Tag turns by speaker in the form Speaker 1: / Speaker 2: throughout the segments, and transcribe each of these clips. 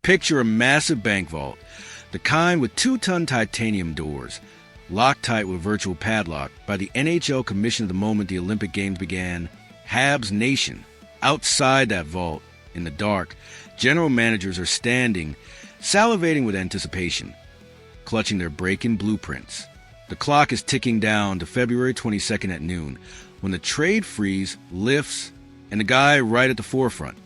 Speaker 1: Picture a massive bank vault, the kind with 2-ton titanium doors, locked tight with virtual padlock by the NHL commissioned the moment the Olympic Games began. Habs Nation. Outside that vault, in the dark, general managers are standing, salivating with anticipation, clutching their break-in blueprints. The clock is ticking down to February 22nd at noon, when the trade freeze lifts, and the guy right at the forefront,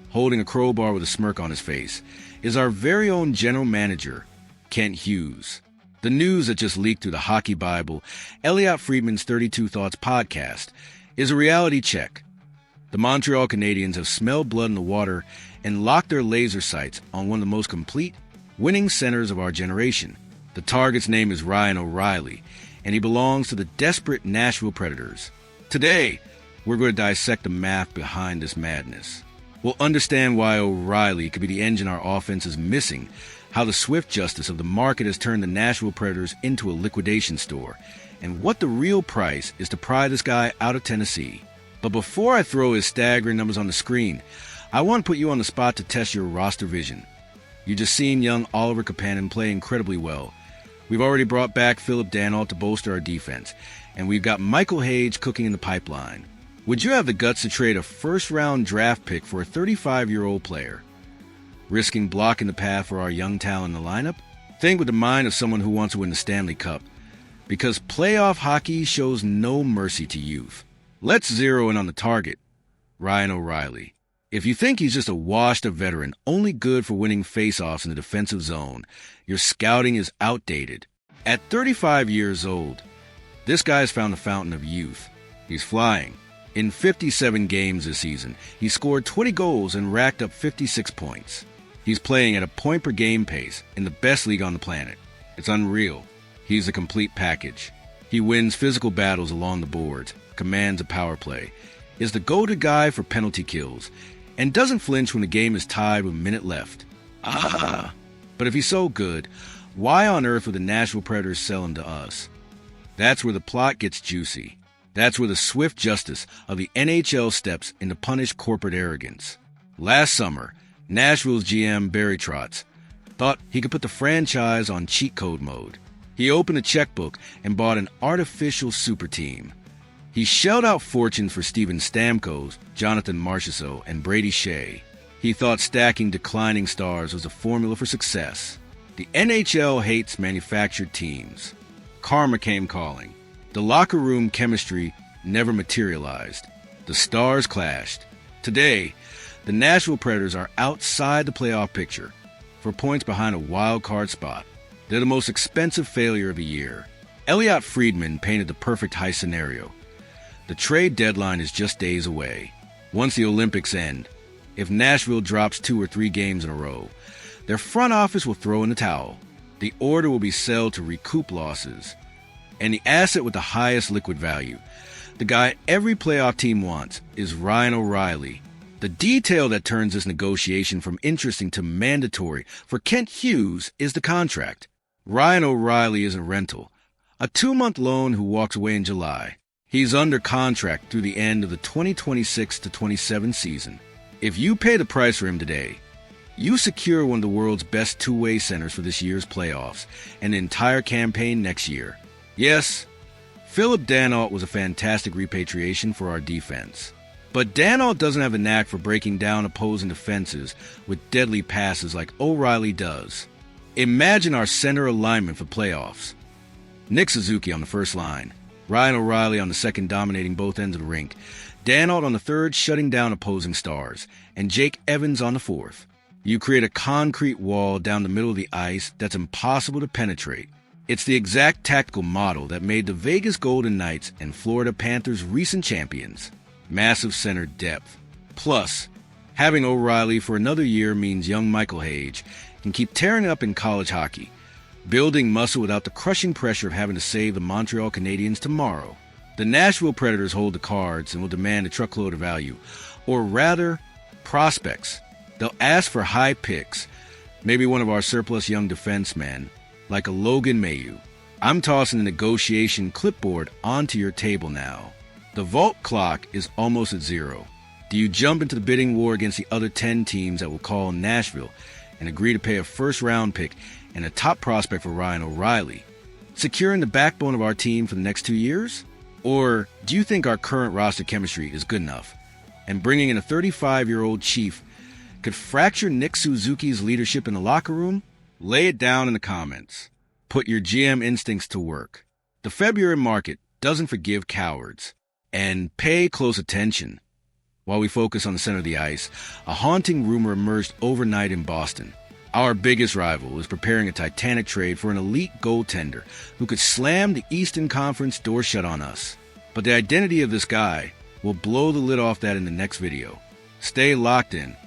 Speaker 1: holding a crowbar with a smirk on his face, is our very own general manager, Kent Hughes. The news that just leaked through the Hockey Bible, Elliotte Friedman's 32 Thoughts podcast, is a reality check. The Montreal Canadiens have smelled blood in the water and locked their laser sights on one of the most complete, winning centers of our generation. The target's name is Ryan O'Reilly, and he belongs to the desperate Nashville Predators. Today, we're going to dissect the math behind this madness. We'll understand why O'Reilly could be the engine our offense is missing, how the swift justice of the market has turned the Nashville Predators into a liquidation store, and what the real price is to pry this guy out of Tennessee. But before I throw his staggering numbers on the screen, I want to put you on the spot to test your roster vision. You just seen young Oliver Kapanen play incredibly well. We've already brought back Philip Danault to bolster our defense, and we've got Michael Hage cooking in the pipeline. Would you have the guts to trade a first-round draft pick for a 35-year-old player, risking blocking the path for our young talent in the lineup? Think with the mind of someone who wants to win the Stanley Cup, because playoff hockey shows no mercy to youth. Let's zero in on the target, Ryan O'Reilly. If you think he's just a washed-up veteran, only good for winning face-offs in the defensive zone, your scouting is outdated. At 35 years old, this guy's found the fountain of youth. He's flying. In 57 games this season, he scored 20 goals and racked up 56 points. He's playing at a point-per-game pace in the best league on the planet. It's unreal. He's a complete package. He wins physical battles along the boards, commands a power play, is the go-to guy for penalty kills, and doesn't flinch when the game is tied with a minute left. But if he's so good, why on earth would the Nashville Predators sell him to us? That's where the plot gets juicy. That's where the swift justice of the NHL steps in to punish corporate arrogance. Last summer, Nashville's GM Barry Trotz thought he could put the franchise on cheat code mode. He opened a checkbook and bought an artificial super team. He shelled out fortunes for Steven Stamkos, Jonathan Marchessault, and Brady Shea. He thought stacking declining stars was a formula for success. The NHL hates manufactured teams. Karma came calling. The locker room chemistry never materialized. The stars clashed. Today, the Nashville Predators are outside the playoff picture, for points behind a wild card spot. They're the most expensive failure of the year. Elliotte Friedman painted the perfect heist scenario. The trade deadline is just days away. Once the Olympics end, if Nashville drops 2 or 3 games in a row, their front office will throw in the towel. The order will be sell to recoup losses. And the asset with the highest liquid value, the guy every playoff team wants, is Ryan O'Reilly. The detail that turns this negotiation from interesting to mandatory for Kent Hughes is the contract. Ryan O'Reilly is a rental, a 2-month loan who walks away in July. He's under contract through the end of the 2026-27 season. If you pay the price for him today, you secure one of the world's best two-way centers for this year's playoffs and the entire campaign next year. Yes, Philip Danault was a fantastic repatriation for our defense. But Danault doesn't have a knack for breaking down opposing defenses with deadly passes like O'Reilly does. Imagine our center alignment for playoffs. Nick Suzuki on the first line, Ryan O'Reilly on the second dominating both ends of the rink, Danault on the third shutting down opposing stars, and Jake Evans on the fourth. You create a concrete wall down the middle of the ice that's impossible to penetrate. It's the exact tactical model that made the Vegas Golden Knights and Florida Panthers recent champions. Massive center depth. Plus, having O'Reilly for another year means young Michael Hage can keep tearing up in college hockey, building muscle without the crushing pressure of having to save the Montreal Canadiens tomorrow. The Nashville Predators hold the cards and will demand a truckload of value, or rather, prospects. They'll ask for high picks, maybe one of our surplus young defensemen, like a Logan Mailloux. I'm tossing the negotiation clipboard onto your table now. The vault clock is almost at zero. Do you jump into the bidding war against the other 10 teams that will call Nashville and agree to pay a first-round pick and a top prospect for Ryan O'Reilly, securing the backbone of our team for the next 2 years? Or do you think our current roster chemistry is good enough, and bringing in a 35-year-old chief could fracture Nick Suzuki's leadership in the locker room? Lay it down in the comments. Put your GM instincts to work. The February market doesn't forgive cowards. And pay close attention. While we focus on the center of the ice, a haunting rumor emerged overnight in Boston. Our biggest rival is preparing a titanic trade for an elite goaltender who could slam the Eastern Conference door shut on us. But the identity of this guy will blow the lid off that in the next video. Stay locked in.